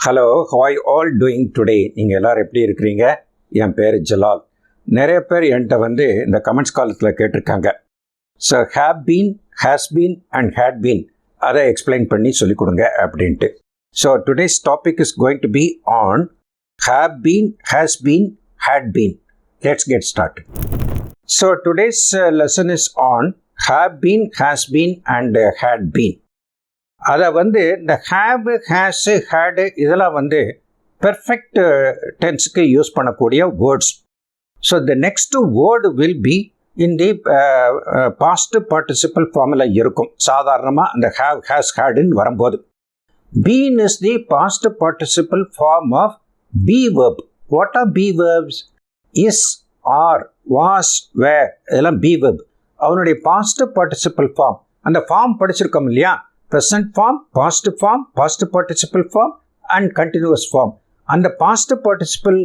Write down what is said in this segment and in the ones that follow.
Hello, how are you all doing today? நீங்கள் எல்லோரும் எப்படி இருக்கிறீங்க? என் பேர் ஜலால். நிறைய பேர் என்கிட்ட இந்த கமெண்ட்ஸ் காலத்தில் கேட்டிருக்காங்க. So have been, has been and had been அதை எக்ஸ்பிளைன் பண்ணி சொல்லிக் கொடுங்க அப்படின்ட்டு. So today's topic is going to be on have been, has been, had been. Let's get start. So today's lesson is on have been, has been and had been. அதை இந்த have, has, had இதெல்லாம் perfect டென்ஸுக்கு use பண்ணக்கூடிய words. So the next word will be in the past participle ஃபார்மில் இருக்கும் சாதாரணமாக அந்த have, has, ஹேடுன்னு வரும்போது. Been is the past participle form of be verb. What are be verbs? Is, are, was, were இதெல்லாம் be verb. அவனுடைய past participle form, அந்த form படிச்சிருக்கோம் இல்லையா? present form, past participle form and continuous form. அந்த past participle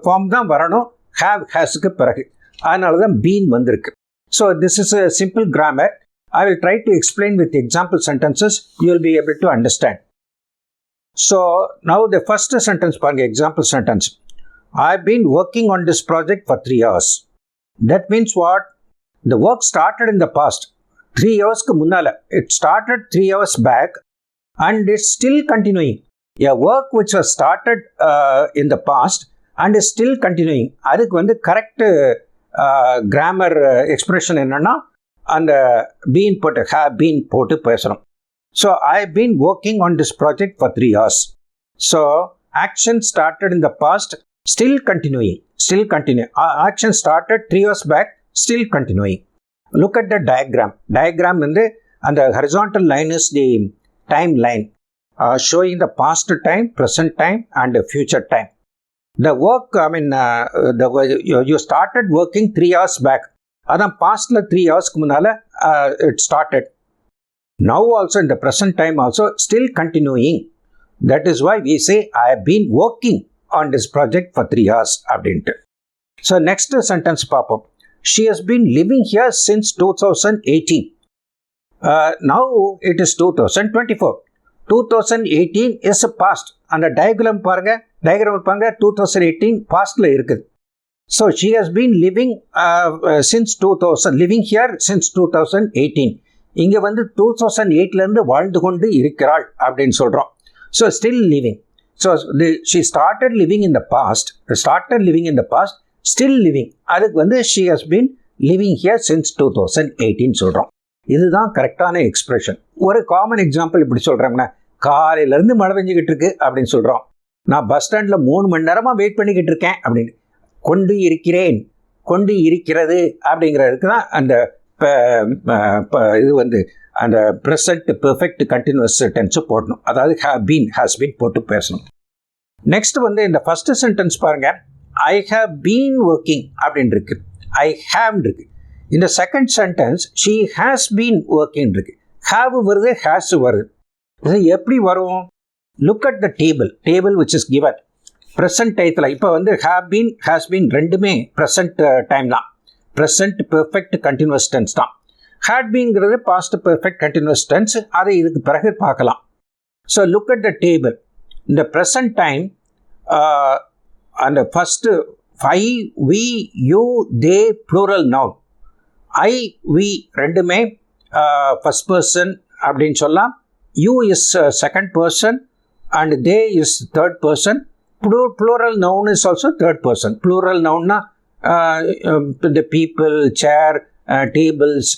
form தான் வரணும் have, hasக்கு பிறகு. அதனால தான் been வந்திருக்கு. So this is a simple grammar. I will try to explain with example sentences. You will be able to understand. So now the first sentence பாருங்க, example sentence. I've been working on this project for 3 hours. That means what? The work started in the past. 3 hours முன்னால. It started 3 hours back and it's still continuing. A work which was started in the past and is still continuing. அதுக்கு correct grammar expression என்னன்னா அந்த been போட்டு have been போட்டு பேசணும். So I've been working on this project for 3 hours. So action started in the past, still continuing. Action started 3 hours back, still continuing. Look at the diagram. Diagram and the horizontal line is the timeline showing the past time, present time and the future time. The work, you started working 3 hours back. Adan past 3 hours munala it started. Now also in the present time also still continuing. That is why we say I have been working on this project for 3 hours abdintu. So next sentence paapom. She has been living here since 2018. Now it is 2024. 2018 is a past. And the diagram paranga 2018 past la irukku. So she has been living since 2000, living here since 2018. இங்க 2008 ல இருந்து வாழ்ந்து கொண்டு இருக்கிறாள் அப்படினு சொல்றோம். So still living. So she started living in the past. Still living. அதுக்கு she has been living here since 2018 சொல்கிறோம். இதுதான் கரெக்டான எக்ஸ்பிரஷன். ஒரு காமன் எக்ஸாம்பிள் இப்படி சொல்கிறோம்னா, காலையிலேருந்து மழை பெஞ்சிக்கிட்டு இருக்கு அப்படின்னு சொல்கிறோம். நான் பஸ் ஸ்டாண்டில் 3 மணி நேரமாக வெயிட் பண்ணிக்கிட்டு இருக்கேன் அப்படின்னு. கொண்டு இருக்கிறேன், கொண்டு இருக்கிறது அப்படிங்கிறதுக்கு தான் அந்த இது அந்த ப்ரெசன்ட் பெர்ஃபெக்ட் கண்டினியூஸ் டென்ஸு போடணும். அதாவது have been, has been போட்டு பேசணும். நெக்ஸ்ட் இந்த ஃபஸ்ட்டு சென்டென்ஸ் பாருங்கள். I have been working அப்படின்னு இருக்கு. I have இருக்கு. இந்த second sentence she has been working இருக்கு. have வருது, has வருது. இது எப்படி வரும்? Look at the table which is given. present டயத்தில் இப்போ have been, has been ரெண்டுமே present டைம் தான். present perfect continuous tense தான். had beenங்கிறது past perfect continuous tense. அதை இதுக்கு பிறகு பார்க்கலாம். So look at the table. In the present time and the first I, we, you, they plural noun. I, we ரெண்டுமே first person அப்படின்னு சொல்லலாம். You is second person and they is third person. Plural noun is also third person. Plural noun na the people, chair, tables,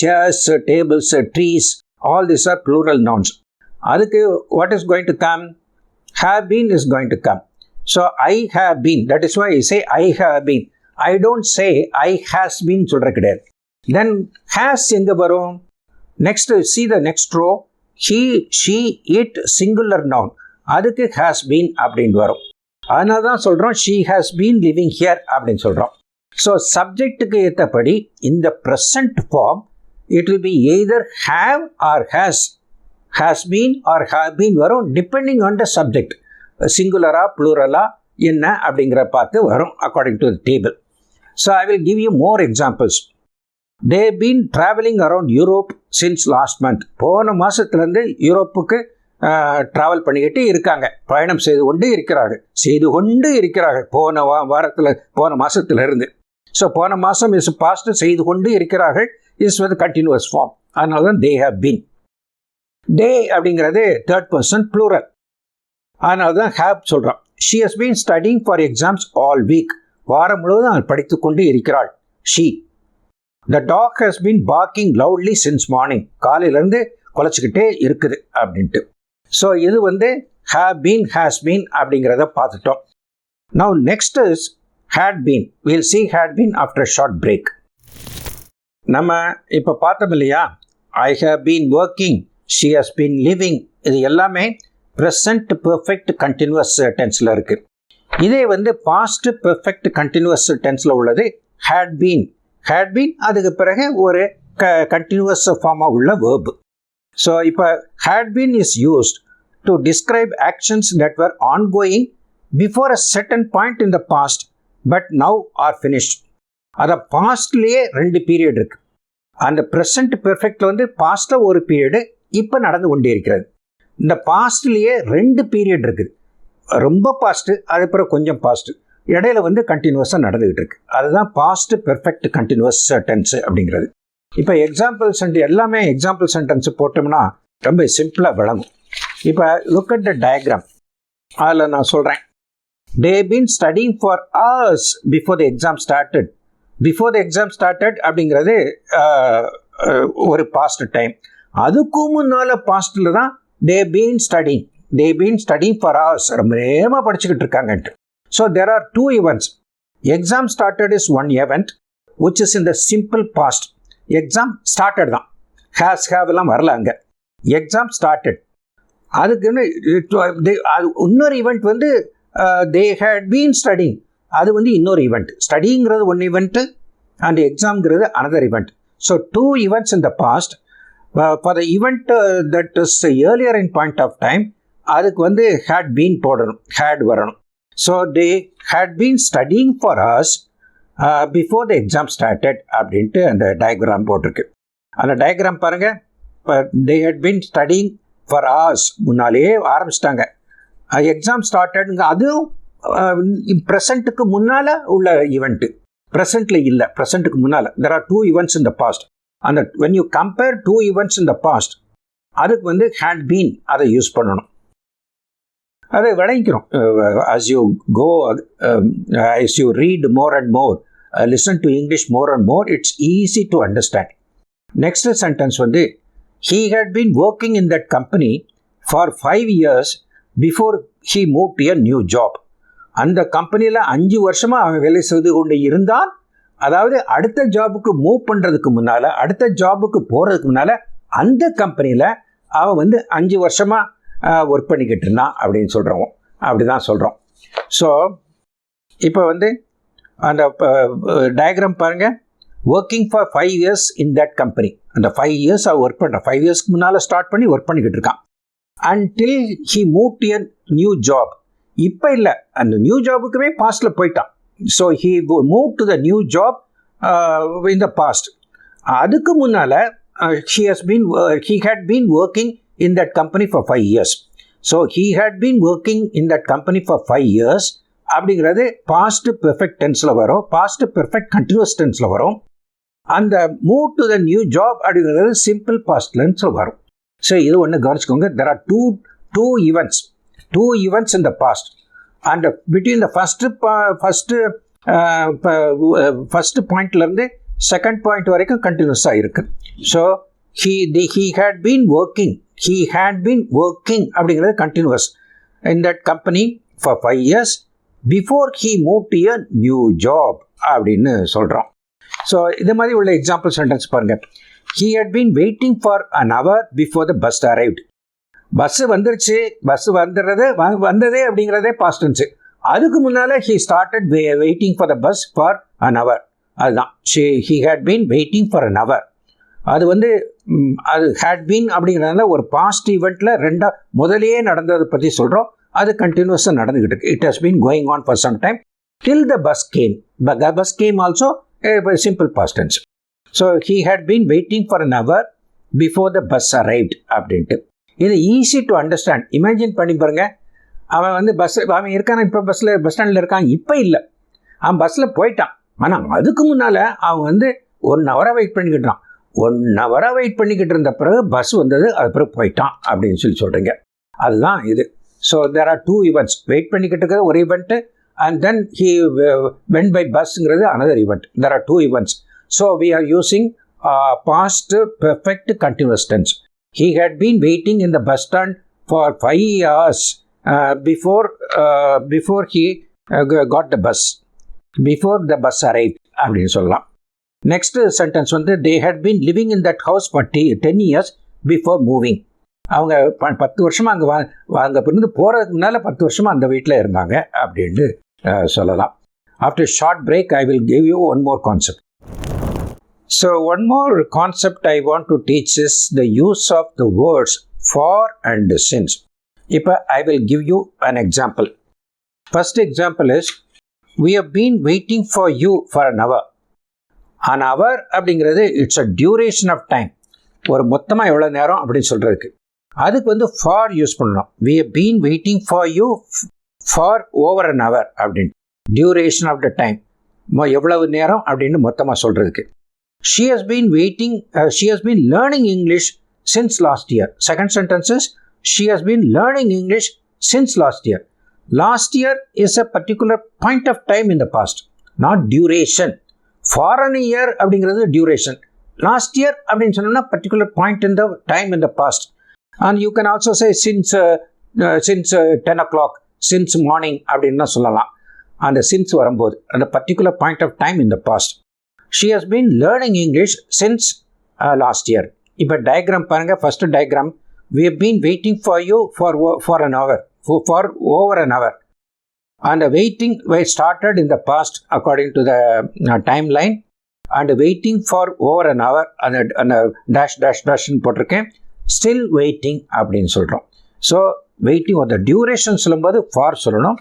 chairs, tables, trees, all these are plural nouns. அதுக்கு what is going to come? Have been is going to come. So I have been. That is why I say I have been. I don't say I has been சொல்ற கிடையாது. Then has எங்க வரும்? Next see the next row. He, she, it singular noun. அதுக்கு has been அப்படின்னு வரும். அதனால தான் சொல்கிறோம் she has been living here அப்படின்னு சொல்கிறோம். So சப்ஜெக்டுக்கு ஏற்றபடி இந்த present form it will be either have or has been or have been வரும் depending on the subject. சிங்குலரா ப்ளூரலா என்ன அப்படிங்கிற பார்த்து வரும் according to the table. So I will give you more examples. They been travelling around Europe since last month. போன மாதத்துலேருந்து யூரோப்புக்கு travel பண்ணிக்கிட்டு இருக்காங்க, பயணம் செய்து கொண்டு இருக்கிறார்கள் போன மாதத்திலிருந்து. ஸோ போன மாதம் இஸ் பாஸ்ட், செய்து கொண்டு இருக்கிறார்கள் இஸ் வித் கண்டினியூஸ் ஃபார்ம். அதனால தான் தே ஹேவ் பீன். தே அப்படிங்கிறது தேர்ட் பர்சன் ப்ளூரல், அதனால தான் ஹேவ் சொல்கிறோம். She has been studying for exams all week. வாரம் முழுவதும் அவள் படித்து கொண்டு இருக்கிறாள். She. The dog has been barking loudly since morning. காலையிலேருந்து குலைச்சிக்கிட்டே இருக்குது அப்படின்ட்டு. ஸோ இது வந்து ஹேவ் பீன், ஹேஸ் பீன் அப்படிங்கிறத பார்த்துட்டோம். Now next is had been. We'll see had been after a short break. நம்ம இப்போ பார்த்தோம் இல்லையா, I have been working, she has been living, இது எல்லாமே present perfect continuous tenseல இருக்கு. இதே வந்து past perfect continuous tenseல உள்ளது had been. Had been அதுக்கு பிறகு ஒரு continuous form உள்ள verb. So இப்போ had been is used to describe actions that were ongoing before a certain point in the past but now are finished. அத பாஸ்ட்லேயே 2 period இருக்கு. அந்த present பெர்ஃபெக்ட்ல வந்து பாஸ்ட்ல ஒரு பீரியடு இப்போ நடந்து கொண்டே இருக்கிறது. இந்த பாஸ்ட்லேயே 2 பீரியட் இருக்குது. ரொம்ப பாஸ்ட், அதுக்கப்புறம் கொஞ்சம் பாஸ்ட், இடையில வந்து கண்டினியூஸாக நடந்துகிட்டு இருக்கு. அதுதான் பாஸ்ட் பெர்ஃபெக்ட் கண்டினியூஸ் டென்ஸ் அப்படிங்கிறது. இப்போ எக்ஸாம்பிள் சென்டென்ஸ் எல்லாமே எக்ஸாம்பிள் சென்டென்ஸ் போட்டோம்னா ரொம்ப சிம்பிளாக விளங்கும். இப்போ லுக் அட் த டயக்ராம். அதில் நான் சொல்கிறேன், they have been studying for hours before the exam started. Before the exam started அப்படிங்கிறது ஒரு பாஸ்ட் டைம். அதுக்கும் முன்னால் பாஸ்டில் தான் they have been studying for hours. ரொம்ப நேரமாக படிச்சுக்கிட்டு இருக்காங்கன்ட்டு. So there are 2 events. Exam started is one event which is in the simple past. Exam started தான், has have எல்லாம் வரல அங்கே. Exam started. அதுக்குன்னு இன்னொரு ஈவெண்ட் வந்து they had been studying. அது வந்து இன்னொரு ஈவெண்ட். ஸ்டடிங்கிறது ஒன் ஈவெண்ட்டு அண்ட் எக்ஸாம்ங்கிறது another event. So 2 events in the past. For the event that is earlier in point of time, அதுக்கு வந்து had been போடணும், had வரணும். So they had been studying for us before the exam started அப்படின்ட்டு அந்த diagram போட்டிருக்கு. அந்த diagram பாருங்கள். they had been studying for us முன்னாலேயே ஆரம்பிச்சிட்டாங்க. எக்ஸாம் ஸ்டார்டடுங்க, அதுவும் ப்ரெசண்ட்டுக்கு முன்னால் உள்ள ஈவெண்ட்டு, ப்ரெசண்ட்டில் இல்லை, ப்ரெசண்ட்டுக்கு முன்னால். There are 2 events in the past. அந்த when you compare 2 events in the past, அதுக்கு வந்து had been அதை யூஸ் பண்ணணும். அதை விளங்கிக்கிறோம். as you go, as you read more and more, listen to English more and more, it's easy to understand. Next sentence வந்து he had been working in that company for 5 years before he moved to a new job. அந்த கம்பெனியில் 5 வருஷமாக அவன் வேலை செய்து கொண்டு இருந்தான். அதாவது அடுத்த ஜாபுக்கு மூவ் பண்ணுறதுக்கு முன்னால், அடுத்த ஜாபுக்கு போகிறதுக்கு முன்னால் அந்த கம்பெனியில் அவன் வந்து 5 வருஷமாக ஒர்க் பண்ணிக்கிட்டு இருந்தான் அப்படின்னு சொல்கிறோம். அப்படி தான் சொல்கிறோம். ஸோ இப்போ வந்து அந்த டயக்ராம் பாருங்கள். Working for 5 years in that company. அந்த 5 years அவன் ஒர்க் பண்ணுறான். 5 yearsக்கு முன்னால் ஸ்டார்ட் பண்ணி ஒர்க் பண்ணிக்கிட்டு இருக்கான். until he moved to a new job. இப்போ இல்லை, அந்த நியூ ஜாபுக்குமே பாஸ்டில் போயிட்டான். So he moved to the new job in the past. அதுக்கு முன்னால் he had been working in that company for 5 years. So he had been working in that company for 5 years அப்படிங்கிறது past perfect டென்ஸில் வரும், past perfect continuous டென்ஸில் வரும். அந்த move to the new job அப்படிங்கிறது simple past டென்ஸில் வரும். So இது ஒன்று கவனிச்சுக்கோங்க. There are two events in the past, and between the first பாயிண்ட்லேருந்து செகண்ட் பாயிண்ட் வரைக்கும் கண்டினியூஸாக இருக்குது. So he had been working அப்படிங்கிறது continues in that company for 5 years before he moved to a new job அப்படின்னு சொல்கிறோம். So இது மாதிரி உள்ள எக்ஸாம்பிள் சென்டென்ஸ் பாருங்கள். He had been waiting for an hour before the bus arrived. Bus வந்துருச்சு, bus வந்ததே அப்படிங்கிறதே பாஸ்ட் டென்ஸ். அதுக்கு முன்னால் he started waiting for the bus for an hour. அதுதான் he had been waiting for an hour. அது வந்து அது had been அப்படிங்கிறதுனால ஒரு பாஸ்ட் ஈவெண்ட்டில் முதலையே நடந்ததை பற்றி சொல்கிறோம். அது கண்டினியூஸாக நடந்துக்கிட்டு இருக்கு. It has been going on for some time till the bus came. The bus came also a simple past tense. So he had been waiting for an hour before the bus arrived அப்படின்ட்டு. இது easy to understand. Imagine பண்ணி பாருங்க, அவன் வந்து அவன் இருக்கான இப்போ bus ஸ்டாண்டில் இருக்கான், இப்போ இல்லை, அவன் பஸ்ஸில் போயிட்டான். ஆனால் அதுக்கு முன்னால் அவன் வந்து 1 ஹவரை வெயிட் பண்ணிக்கிட்டான். 1 ஹவரை வெயிட் பண்ணிக்கிட்டு இருந்த பிறகு பஸ் வந்தது, அது பிறகு போயிட்டான் அப்படின்னு சொல்கிறீங்க. அதுதான் இது. So there are 2 events. Wait பண்ணிக்கிட்டு இருக்கிறது ஒரு event, and then he went by பஸ்ங்கிறது another event. There are 2 events. So we are using past perfect continuous tense. He had been waiting in the bus stand for 5 hours before he got the bus. Before the bus arrived அப்படின்னு சொல்லலாம். Next sentence வந்து they had been living in that house for 10 years before moving. அவங்க 10 வருஷமாக அங்கே இருந்து போகிறதுக்கு முன்னால் 10 வருஷமாக அந்த வீட்டில் இருந்தாங்க அப்படின்னு சொல்லலாம். After short break I will give you one more concept. So one more concept I want to teach is the use of the words for and since. இப்போ I will give you an example. First example is we have been waiting for you for an hour. An hour அப்படிங்கிறது it's a duration of time. ஒரு மொத்தமாக எவ்வளோ நேரம் அப்படின்னு சொல்கிறதுக்கு அதுக்கு வந்து ஃபார் யூஸ் பண்ணணும். we have been waiting for you for over an hour அப்படின்னு டியூரேஷன் ஆஃப் த டைம், எவ்வளவு நேரம் அப்படின்னு மொத்தமாக சொல்கிறதுக்கு. she has been waiting, she has been learning English since last year. Second sentence is she has been learning English since last year. Last year is a particular point of time in the past, not duration. For an year அப்படிங்கிறது duration. Last year அப்படின்னு சொன்னோம்னா particular point in the time in the past. And you can also say since 10 o'clock, since morning அப்படின்னு சொல்லலாம். அந்த since வரும்போது அந்த particular point of time in the past. She has been learning English since last year. இப்போ diagram பாருங்க. First diagram, we have been waiting for you for an hour. For over an hour, and the waiting started in the past according to the timeline, and waiting for over an hour and dash போட்டிருக்கேன். Still waiting அப்படின்னு சொல்கிறோம். So waiting ஒரு duration சொல்லும்போது for சொல்லணும்.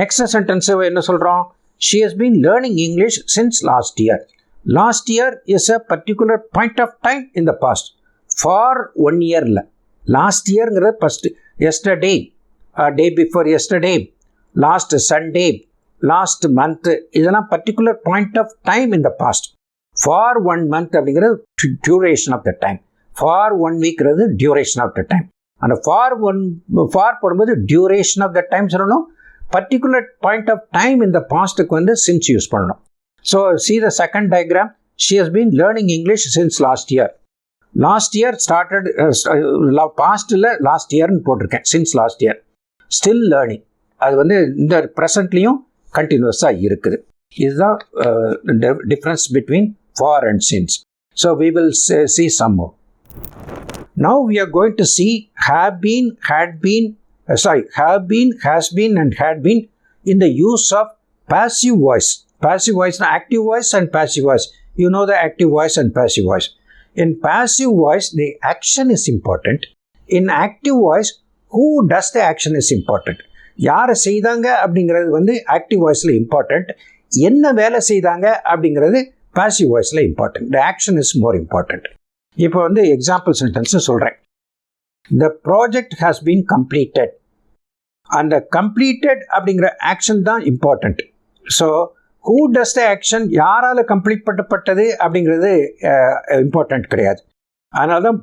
Next sentence என்ன சொல்கிறோம்? she has been learning English since last year. Last year is a particular point of time in the past. For 1 year இல்லை, last இயர்ங்கிறது first yesterday, day before yesterday, last Sunday, last month, இதெல்லாம் particular point of time in the past. For 1 month அப்படிங்கிறது duration of the time. For 1 week duration of the time. அந்த for போடும்போது duration of the time சொல்லணும். particular point of time in the pastக்கு வந்து since use பண்ணணும். So see the second diagram. She has been learning English since last year. Last year started, pastல last yearன்னு போட்டிருக்கேன். since last year. Still learning. அது வந்து இந்த ப்ரெசண்ட்லேயும் கண்டினியூஸாக இருக்குது. இதுதான் difference between for and since. So we will see some more. Now we are going to see have been, has been and had been in the use of passive voice. Passive voice, active voice and passive voice. You know the active voice and passive voice. In passive voice, the action is important. In active voice, who does the action is important. யாரை செய்தாங்க அப்படிங்கிறது வந்து active வாய்ஸில் important. என்ன வேலை செய்தாங்க அப்படிங்கிறது passive வாய்ஸில் important. The action is more important. இப்போ வந்து எக்ஸாம்பிள் சென்டென்ஸ் சொல்கிறேன். The project has been completed. அந்த கம்ப்ளீட்டட் அப்படிங்கிற ஆக்ஷன் தான் important. So who does the action, யாரால் கம்ப்ளீட் பண்ணப்பட்டது அப்படிங்கிறது இம்பார்ட்டண்ட் கிடையாது. அதனால தான்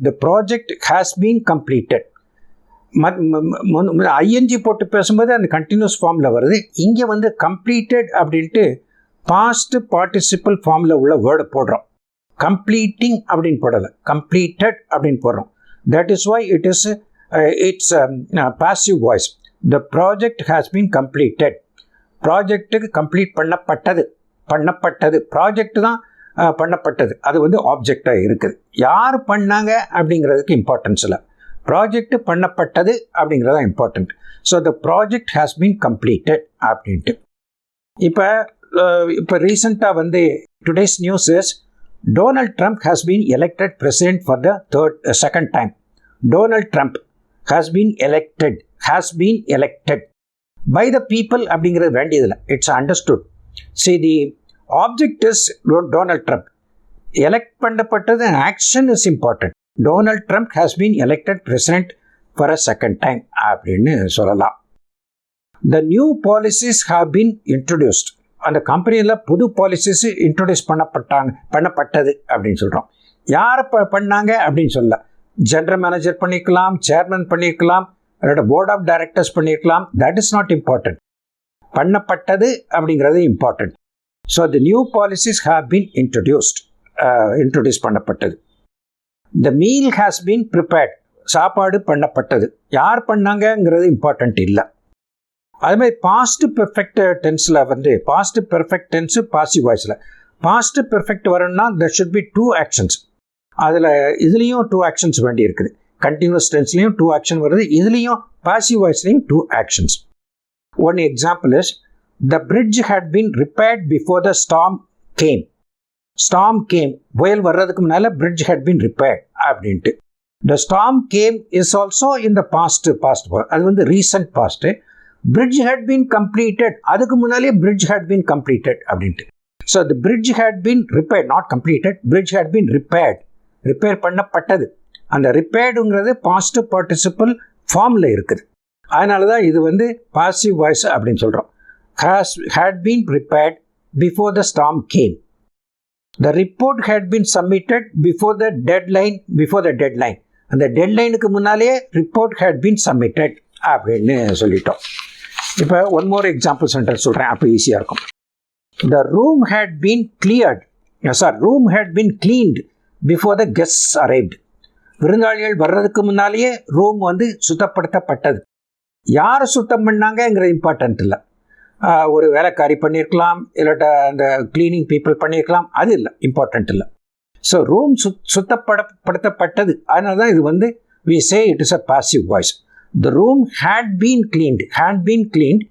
the project has been completed. ING போட்டு பேசும்போது அந்த கண்டினியூஸ் ஃபார்மில் வருது. இங்கே வந்து கம்ப்ளீட்டட் அப்படின்ட்டு பாஸ்ட் பார்ட்டிசிபிள் ஃபார்மில் உள்ள வேர்டு போடுறோம். கம்ப்ளீட்டிங் அப்படின்னு போடலை, கம்ப்ளீட்டட் அப்படின்னு போடுறோம். That is why it's passive voice. The project has been completed. ப்ராஜெக்ட்டுக்கு கம்ப்ளீட் பண்ணப்பட்டது. ப்ராஜெக்ட் தான் பண்ணப்பட்டது. அது வந்து ஆப்ஜெக்டாக இருக்குது. யார் பண்ணாங்க அப்படிங்கிறதுக்கு இம்பார்ட்டன்ஸ் இல்லை. ப்ராஜெக்ட் பண்ணப்பட்டது அப்படிங்கிறதா important. So the project has been completed அப்படின்ட்டு. இப்போ ரீசெண்டாக வந்து today's news is Donald Trump has been elected president for the second time. Donald Trump has been elected by the people அப்படிங்கிறது வேண்டியதில்லை. இட்ஸ் understood. See the object is Donald Trump. Elect பண்ணப்பட்டது, action is important. Donald Trump has been elected president for a second time அப்படின்னு சொல்லலாம். The new policies have been introduced. அந்த கம்பெனியில் புது policies introduce பண்ணப்பட்டது அப்படின்னு சொல்கிறோம். யாரை பண்ணாங்க அப்படின்னு சொல்ல, ஜெனரல் மேனேஜர் பண்ணிக்கலாம், சேர்மன் பண்ணியிருக்கலாம், அதோட போர்ட் ஆஃப் டைரக்டர்ஸ் பண்ணியிருக்கலாம். That is not important. பண்ணப்பட்டது அப்படிங்கிறது important. So the new policies have been introduce பண்ணப்பட்டது. The meal has been prepared. சாப்பாடு பண்ணப்பட்டது. யார் பண்ணாங்கங்கிறது இம்பார்ட்டன்ட் இல்லை. அதுமாதிரி பாஸ்ட் பெர்ஃபெக்ட் டென்ஸில் வந்து பாஸ்ட் பெர்ஃபெக்ட் டென்ஸு பாசிவ் வாய்ஸில் பாஸ்ட் பெர்ஃபெக்ட் வரணும்னா there should be 2 actions. அதில் இதுலேயும் 2 actions வேண்டி இருக்குது. கண்டினியூஸ் டென்ஸ்லேயும் 2 action வருது, இதுலேயும் passive வாய்ஸ்லேயும் 2 actions. One example is the bridge had been repaired before the storm came. Storm came, புயல் வர்றதுக்கு முன்னால் bridge had been repaired அப்படின்ட்டு. The storm came is also in the past. அது வந்து recent past. Bridge had been completed, அதுக்கு முன்னாலே bridge had been completed அப்படின்ட்டு. So the bridge had been repaired, not completed. Bridge had been repaired. Repair பண்ணப்பட்டது. அந்த ரிப்பேர்டுங்கிறது past participle ஃபார்மில் இருக்குது. அதனால தான் இது வந்து பாசிவ் வாய்ஸ் அப்படின்னு சொல்கிறோம். had been prepared before the storm came. The report had been submitted before the deadline. அந்த டெட்லைனுக்கு முன்னாலே ரிப்போர்ட் had been submitted அப்படின்னு சொல்லிட்டோம். இப்போ ஒன் மோர் எக்ஸாம்பிள் சென்டென்ஸ் சொல்கிறேன், அப்போ ஈஸியாக இருக்கும். The room had been cleaned before the guests arrived. விருந்தாளிகள் வர்றதுக்கு முன்னாலேயே ரூம் வந்து சுத்தப்படுத்தப்பட்டது. யார் சுத்தம் பண்ணாங்கங்கிறது இம்பார்ட்டன்ட் இல்லை. ஒரு வேலைக்காரி பண்ணியிருக்கலாம், இல்லாட்ட அந்த கிளீனிங் பீப்புள் பண்ணியிருக்கலாம், அது இல்லை, இம்பார்ட்டன்ட் இல்லை. ஸோ ரூம் சுத்தப்படுத்தப்பட்டது. அதனால தான் இது வந்து we say it is a passive voice. The room had been cleaned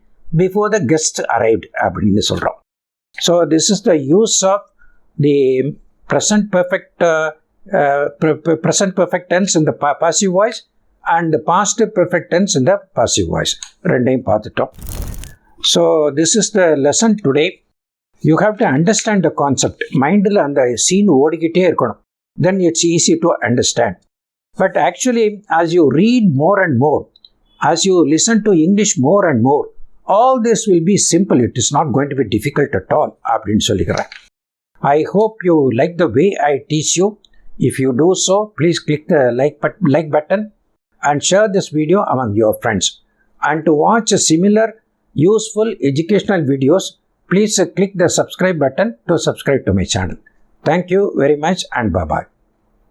before the guests arrived அப்படின்னு சொல்கிறோம். So this is the use of the present perfect tense in the passive voice and the past perfect tense in the passive voice. ரெண்டையும் பார்த்துட்டோம். So this is the lesson today. You have to understand the concept. மைண்டில் அந்த scene ஓடிக்கிட்டே இருக்கணும். Then it's easy to understand. But actually, as you read more and more, as you listen to English more and more, all this will be simple. It is not going to be difficult at all. அப்படின்னு சொல்லிக்கிறேன். I hope you like the way I teach you. If you do so, please click the like button and share this video among your friends. And to watch similar useful educational videos, please click the subscribe button to subscribe to my channel. Thank you very much and bye-bye.